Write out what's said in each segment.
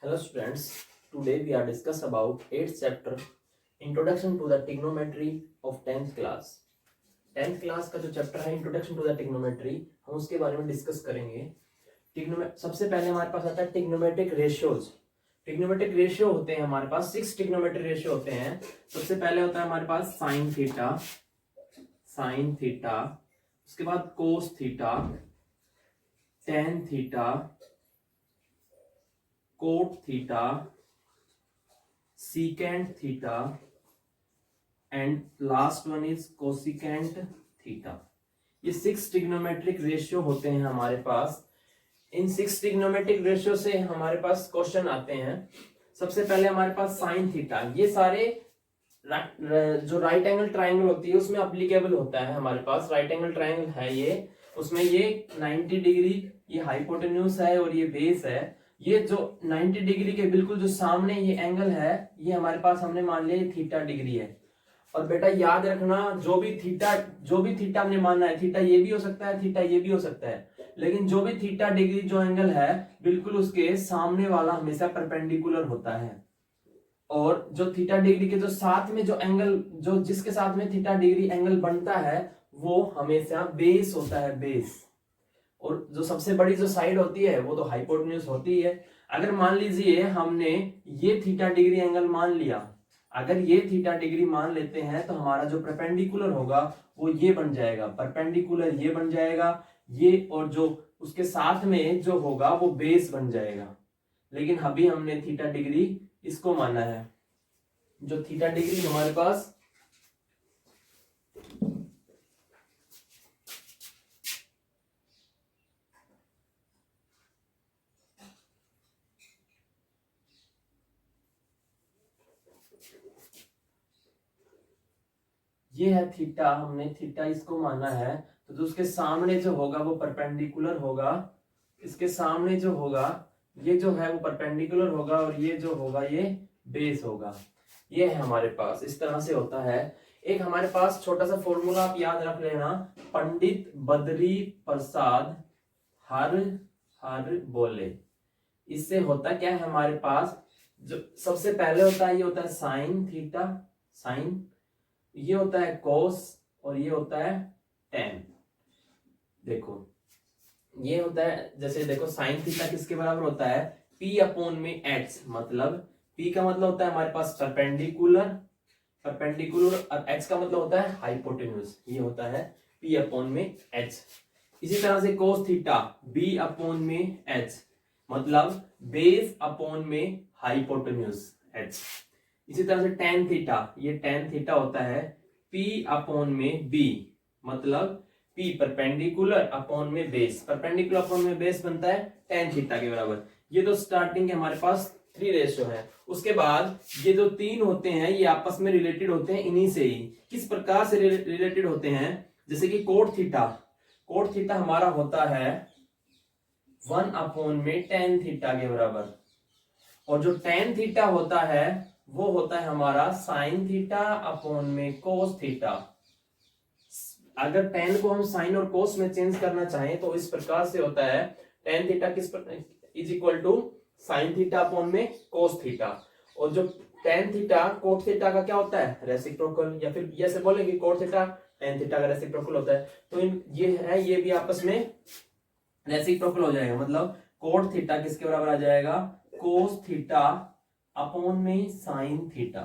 Hello students, today we are discuss about 8th chapter Introduction to the Trigonometry of 10th class. 10th class का जो chapter है introduction to the trigonometry, हम उसके बारे में discuss करेंगे। सबसे पहले हमारे पास आता है ट्रिग्नोमेट्रिक रेशियोज। ट्रिग्नोमेट्रिक रेशियो होते हैं हमारे पास 6 ट्रिग्नोमेट्रिक रेशियो होते हैं। सबसे पहले होता है हमारे पास साइन थीटा, उसके बाद cos theta, tan theta, cot theta, secant theta and last one is cosecant theta. ये 6 ट्रिग्नोमेट्रिक रेशियो होते हैं हमारे पास। इन 6 ट्रिग्नोमेट्रिक रेशियो से हमारे पास क्वेश्चन आते हैं। सबसे पहले हमारे पास साइन थीटा, ये सारे जो राइट एंगल ट्राइंगल होती है उसमें अप्लीकेबल होता है। हमारे पास राइट एंगल ट्राइंगल है ये, उसमें ये 90 डिग्री ये हाइपोटेन्यूज है और ये बेस है। ये जो 90 डिग्री के बिल्कुल जो सामने ये एंगल है, ये हमारे पास हमने मान लिया थीटा डिग्री है। और बेटा याद रखना, जो भी थीटा हमने मानना है, थीटा ये भी हो सकता है, थीटा ये भी हो सकता है, लेकिन जो भी थीटा डिग्री जो एंगल है बिल्कुल उसके सामने वाला हमेशा परपेंडिकुलर होता है। और जो थीटा डिग्री के जो साथ में जो एंगल जो जिसके साथ में थीटा डिग्री एंगल बनता है वो हमेशा बेस होता है, बेस। और जो सबसे बड़ी जो साइड होती है वो तो हाइपोटेन्यूज होती है। अगर मान लीजिए हमने ये थीटा डिग्री एंगल मान लिया, अगर ये थीटा डिग्री मान लेते हैं तो हमारा जो परपेंडिकुलर होगा वो ये बन जाएगा, परपेंडिकुलर ये बन जाएगा ये, और जो उसके साथ में जो होगा वो बेस बन जाएगा। लेकिन अभी हमने थीटा डिग्री इसको माना है, जो थीटा डिग्री हमारे पास ये है थीटा, हमने थीटा इसको माना है। तो जो उसके सामने जो होगा वो परपेंडिकुलर होगा, इसके सामने जो होगा ये जो है वो परपेंडिकुलर होगा, और ये जो होगा ये बेस होगा। ये है हमारे पास, इस तरह से होता है। एक हमारे पास छोटा सा फॉर्मूला आप याद रख लेना, पंडित बद्री प्रसाद हर हर बोले। इससे होता क्या है हमारे पास, जो सबसे पहले होता है ये होता है साइन थीटा, साइन, ये होता है कोस, और ये होता है टेन। देखो ये होता है, जैसे देखो साइन थीटा किसके बराबर होता है, P अपॉन में H। मतलब P का मतलब होता है हमारे पास परपेंडिकुलर, और H का मतलब होता है हाइपोटेन्यूज। ये होता है P अपॉन में H। इसी तरह से कोस थीटा B अपॉन में H, मतलब बेस अपॉन में हाइपोटेन्यूज H। इसी तरह से टेन थीटा, ये टेन थीटा होता है P अपॉन में B, मतलब P परपेंडिकुलर अपॉन में बेस, परपेंडिकुलर अपॉन में बेस बनता है टेन थीटा के बराबर। ये तो स्टार्टिंग के हमारे पास 3 रेशियो है। उसके बाद ये जो 3 होते हैं ये आपस में रिलेटेड होते हैं इन्हीं से ही। किस प्रकार से रिलेटेड होते हैं, जैसे कि कोट थीटा हमारा होता है 1 अपॉन में टेन थीटा के बराबर, और जो टेन थीटा होता है वो होता है हमारा साइन थीटा अपॉन में कोस थीटा। अगर टेन को हम साइन और कोस में चेंज करना चाहें तो इस प्रकार से होता है, tan theta is equal to sine theta upon में कोस थीटा। और जो टेन थीटा कोट थीटा का क्या होता है, रेसिप्रोकल, या फिर ऐसे बोलेंगे कोट थीटा टेन थीटा का रेसिप्रोकल होता है। तो ये है, ये भी आपस में रेसिप्रोकल हो जाएगा, मतलब कोट थीटा किसके बराबर आ जाएगा, कोस थीटा अपॉन में साइन थीटा।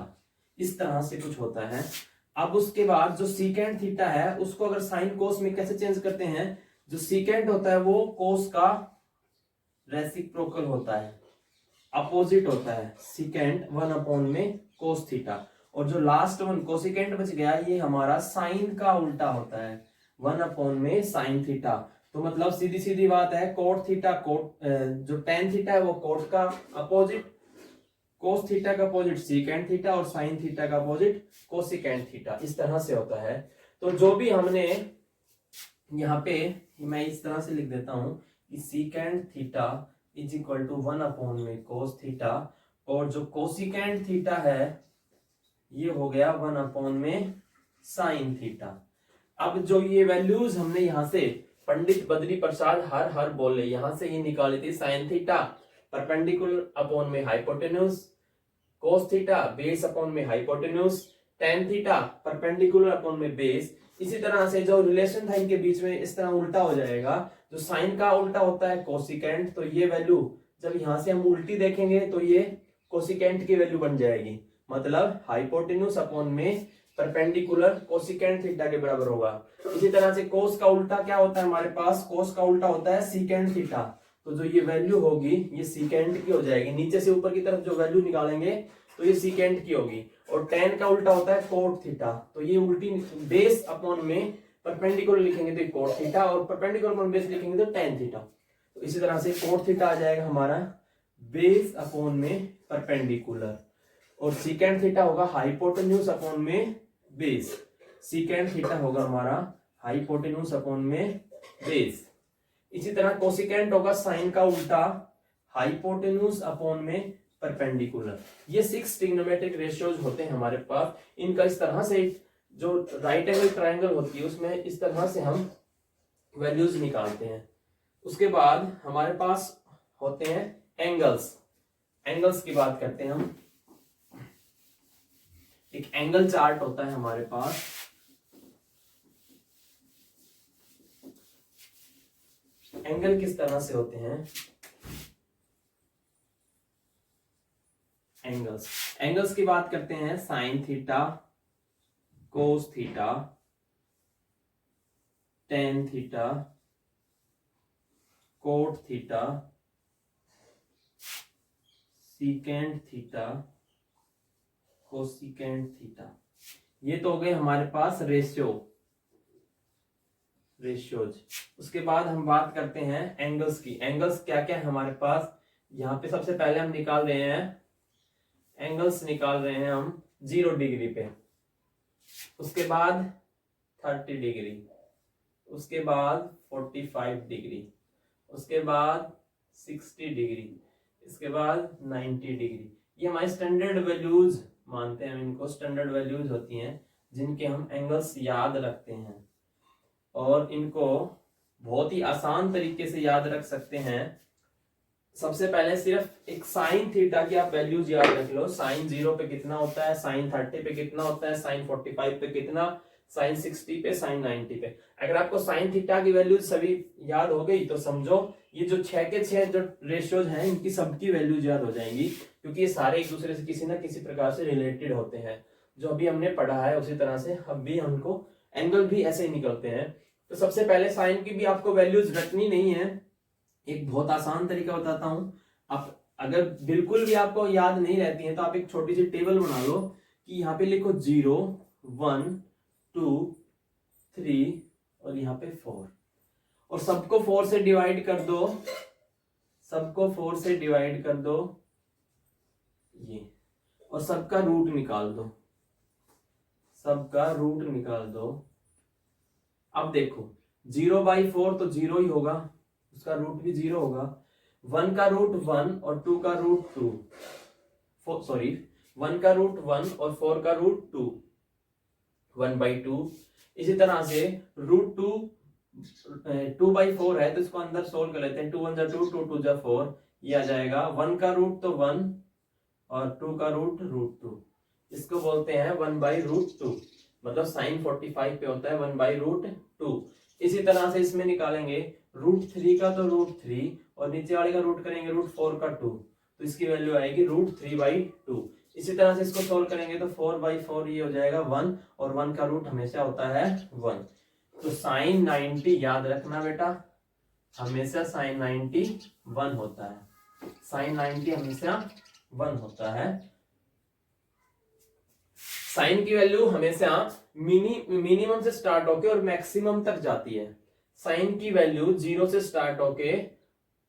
इस तरह से कुछ होता है। अब उसके बाद जो सीकेंट थीटा है उसको अगर साइन कोस में कैसे चेंज करते हैं, जो सीकेंट होता है वो कोस का रेसिप्रोकल होता है, अपोजिट होता है। सीकेंट 1 अपॉन में कोस थीटा, और जो लास्ट वन कोसिकेंट बच गया ये हमारा साइन का उल्टा होता है, 1 अपॉन में साइन थीटा। तो मतलब सीधी सीधी बात है, कोट थीटा जो टेन थीटा है वो कोट का अपोजिट, कोस थीटा का अपोजिट सीकेंट थीटा, और साइन थीटा का अपोजिट कोसिकेंट थीटा। इस तरह से होता है। तो जो भी हमने यहाँ पे, मैं इस तरह से लिख देता हूं कि secant theta is equal to 1 upon में कोस थीटा, और जो कोसिकेंट थीटा है ये हो गया 1 अपॉन में साइन थीटा। अब जो ये वैल्यूज हमने यहाँ से पंडित बद्री प्रसाद हर बोले, यहां से ये निकाली थी साइन थीटा परपेंडिकुलर अपॉन में hypotenuse, cos theta base upon में hypotenuse, tan theta perpendicular upon में बेस। इसी तरह से जो रिलेशन था इनके बीच में इस तरह उल्टा हो जाएगा। जो साइन का उल्टा होता है कोसिकेंट, तो ये वैल्यू जब यहां से हम उल्टी देखेंगे तो ये कोसिकेंट की वैल्यू बन जाएगी, मतलब हाइपोटेन्यूज अपॉन में परपेंडिकुलर कोसिकेंट थीटा के बराबर होगा। इसी तरह से कोस का उल्टा क्या होता है हमारे पास, कोस का उल्टा होता है सीकेंट थीटा। तो जो ये वैल्यू होगी ये सीकेंट की हो जाएगी, नीचे से ऊपर की तरफ जो वैल्यू निकालेंगे तो ये सीकेंट की होगी। और टेन का उल्टा होता है कोट थीटा, तो ये उल्टी बेस अपॉन में परपेंडिकुलर लिखेंगे तो कोट थीटा, और परपेंडिकुलर अपॉन बेस लिखेंगे तो टेन थीटा। तो इसी तरह से कोट थीटा आ जाएगा हमारा बेस अपॉन में परपेंडिकुलर, और सीकेंट थीटा होगा हाइपोटेन्यूज अपॉन में बेस। सीकेंट थीटा होगा हमारा हाइपोटेन्यूज अपॉन में बेस। इसी तरह कोसिकेंट होगा साइन का उल्टा हाइपोटेन्यूज अपॉन में परपेंडिकुलर। ये 6 ट्रिग्नोमेट्रिक रेशियोज होते हैं हमारे पास। इनका इस तरह से जो राइट एंगल ट्रायंगल होती है उसमें इस तरह से हम वैल्यूज निकालते हैं। उसके बाद हमारे पास होते हैं एंगल्स। एंगल्स की बात करते हैं हम। एक एंगल चार्ट होता है हमारे पास। एंगल किस तरह से होते हैं, एंगल्स की बात करते हैं। Sine theta, cos theta, tan theta, cot theta, secant theta, cosecant theta. ये तो हो गए हमारे पास रेशियोज। उसके बाद हम बात करते हैं एंगल्स की। एंगल्स क्या क्या है हमारे पास, यहाँ पे सबसे पहले हम निकाल रहे हैं एंगल्स, निकाल रहे हैं हम 0 डिग्री पे, उसके बाद 30 डिग्री, उसके बाद 45 डिग्री, उसके बाद 60 डिग्री, इसके बाद 90 डिग्री। ये हमारे स्टैंडर्ड वैल्यूज मानते हैं, हम इनको स्टैंडर्ड वैल्यूज होती हैं जिनके हम एंगल्स याद रखते हैं, और इनको बहुत ही आसान तरीके से याद रख सकते हैं। सबसे पहले सिर्फ एक साइन थीटा की आप वैल्यूज याद रख लो। साइन 0 पे कितना होता है, साइन 30 पे कितना होता है, साइन 45 पे कितना, साइन 60 पे, साइन 90 पे। अगर आपको साइन थीटा की वैल्यूज सभी याद हो गई तो समझो ये जो 6 के 6 जो रेशियोज हैं इनकी सबकी वैल्यूज याद हो जाएंगी, क्योंकि ये सारे एक दूसरे से किसी ना किसी प्रकार से रिलेटेड होते हैं। जो अभी हमने पढ़ा है उसी तरह से अब भी हमको एंगल भी ऐसे ही निकलते हैं। तो सबसे पहले साइन की भी आपको वैल्यूज रखनी नहीं है। एक बहुत आसान तरीका बताता हूं। आप अगर बिल्कुल भी आपको याद नहीं रहती है तो आप एक छोटी सी टेबल बना लो कि यहाँ पे लिखो 0, 1, 2, 3 और यहाँ पे 4, और सबको 4 से डिवाइड कर दो, सबको 4 से डिवाइड कर दो ये, और सबका रूट निकाल दो, सबका रूट निकाल दो। अब देखो 0/4 तो 0 ही होगा, उसका रूट भी 0 होगा। 1 का रूट 1 और 2 का रूट 2, 1 का रूट 1 और 4 का रूट 2, 1/2। इसी तरह से रूट 2/4 है तो इसको अंदर सोल्व कर लेते हैं। 2 1 जा 2, 2 2 जा 4, ये आ जाएगा। 1 का रूट तो 1 और 2 का रूट 2, इसको बोलते हैं 1/√2, मतलब साइन 45 पे होता है 1/√2। इसी तरह से इसमें निकालेंगे √3 का तो √3 और नीचे वाले का रूट करेंगे √4 का 2, तो इसकी वैल्यू आएगी √3/2। इसी तरह से इसको सोल्व करेंगे तो 4/4 ये हो जाएगा 1, और 1 का रूट हमेशा होता है 1। तो साइन 90 याद रखना बेटा, हमेशा साइन 90 1 होता है। साइन 90 हमेशा 1 होता है। साइन की वैल्यू हमेशा मिनिमम से स्टार्ट होके और मैक्सिमम तक जाती है। साइन की वैल्यू 0 से स्टार्ट होके,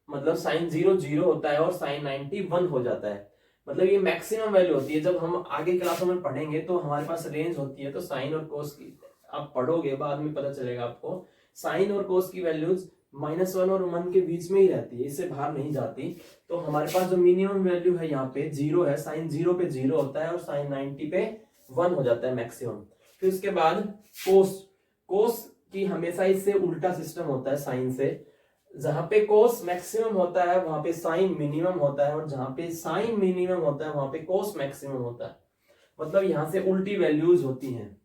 मतलब साइन 0 0 होता है और साइन 90 1 हो जाता है, मतलब ये मैक्सिमम वैल्यू होती है। जब हम आगे क्लासों में पढ़ेंगे तो हमारे पास रेंज होती है, तो साइन और कोस की आप पढ़ोगे बाद में पता चलेगा आपको। साइन और कोस की वैल्यूज -1 और 1 के बीच में ही रहती है, इससे बाहर नहीं जाती। तो हमारे पास जो मिनिमम वैल्यू है यहाँ पे 0 है। साइन 0 पे 0 होता है और साइन 90 पे 1 हो जाता है मैक्सिमम। फिर उसके बाद कोस की हमेशा इससे उल्टा सिस्टम होता है साइन से। जहां पे कोस मैक्सिमम होता है वहां पे साइन मिनिमम होता है, और जहां पे साइन मिनिमम होता है वहां पे कोस मैक्सिमम होता है। मतलब यहां से उल्टी वैल्यूज होती हैं।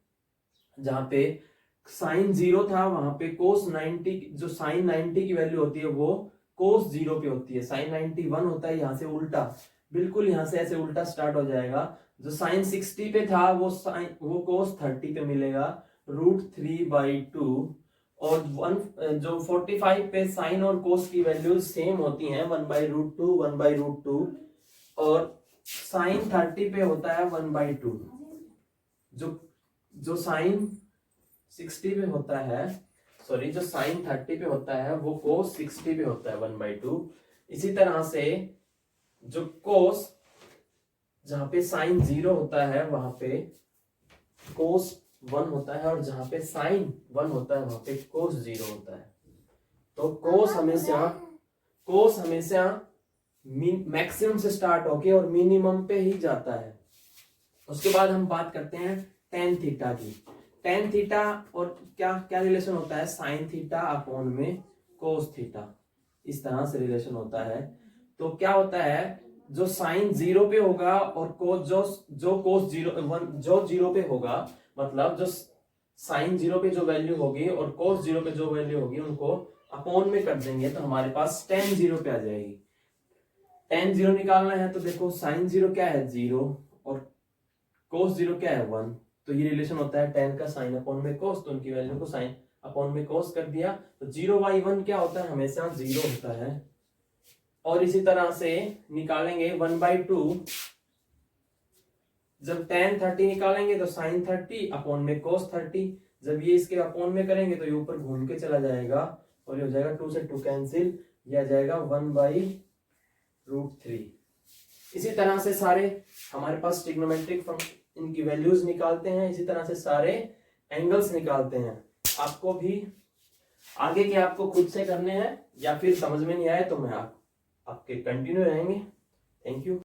जहां पे साइन 0 था वहां पे कोस 90, जो साइन 90 की वैल्यू होती है वो कोस 0 पे होती है। साइन 91 होता है, यहाँ से उल्टा, बिल्कुल यहाँ से ऐसे उल्टा स्टार्ट हो जाएगा। जो साइन 60 पे था वो कोस 30 पे मिलेगा, √3/2। और जो 45 पे साइन और कोस की वैल्यूज सेम होती हैं, 1/√2 1/√2। और साइन 30 पे होता है 1/2। जो जो साइन 60 पे होता है, सॉरी, जो साइन 30 पे होता है वो कोस 60 पे होता है 1/2। इसी तरह से जो कोस, जहां पे साइन 0 होता है वहां पे कोस 1 होता है, और जहां पे साइन 1 होता है वहां पे कोस 0 होता है। तो कोस हमेशा मैक्सिमम से स्टार्ट होके और मिनिमम पे ही जाता है। उसके बाद हम बात करते हैं टेन थीटा की। टेन थीटा और क्या क्या रिलेशन होता है, साइन थीटा अपॉन में कोस थीटा, इस तरह से रिलेशन होता है। तो क्या होता है, जो साइन 0 पे होगा और कोस जो कोस 0 पे होगा, मतलब जो साइन 0 पे जो वैल्यू होगी और कोस 0 पे जो वैल्यू होगी उनको अपॉन में कर देंगे तो हमारे पास टेन 0 पे आ जाएगी। टेन 0 निकालना है तो देखो साइन 0 क्या है 0 और कोस 0 क्या है 1। तो ये रिलेशन होता है टेन का साइन अपॉन में कोस, तो उनकी वैल्यू को साइन अपॉन में कोस कर दिया। तो 0/1 क्या होता है, हमेशा 0 होता है। और इसी तरह से निकालेंगे 1/2। जब tan 30 निकालेंगे तो साइन 30 अपॉन में कोस 30। जब ये इसके अपॉन में करेंगे तो ये ऊपर घूम के चला जाएगा और ये हो जाएगा 2 से 2 कैंसिल, ये आ जाएगा 1/√3। इसी तरह से सारे हमारे पास ट्रिग्नोमेट्रिक फंक्शन, इनकी वैल्यूज निकालते हैं, इसी तरह से सारे एंगल्स निकालते हैं। आपको भी आगे के आपको खुद से करने हैं, या फिर समझ में नहीं आए तो मैं आपके कंटिन्यू रहेंगे। Thank you.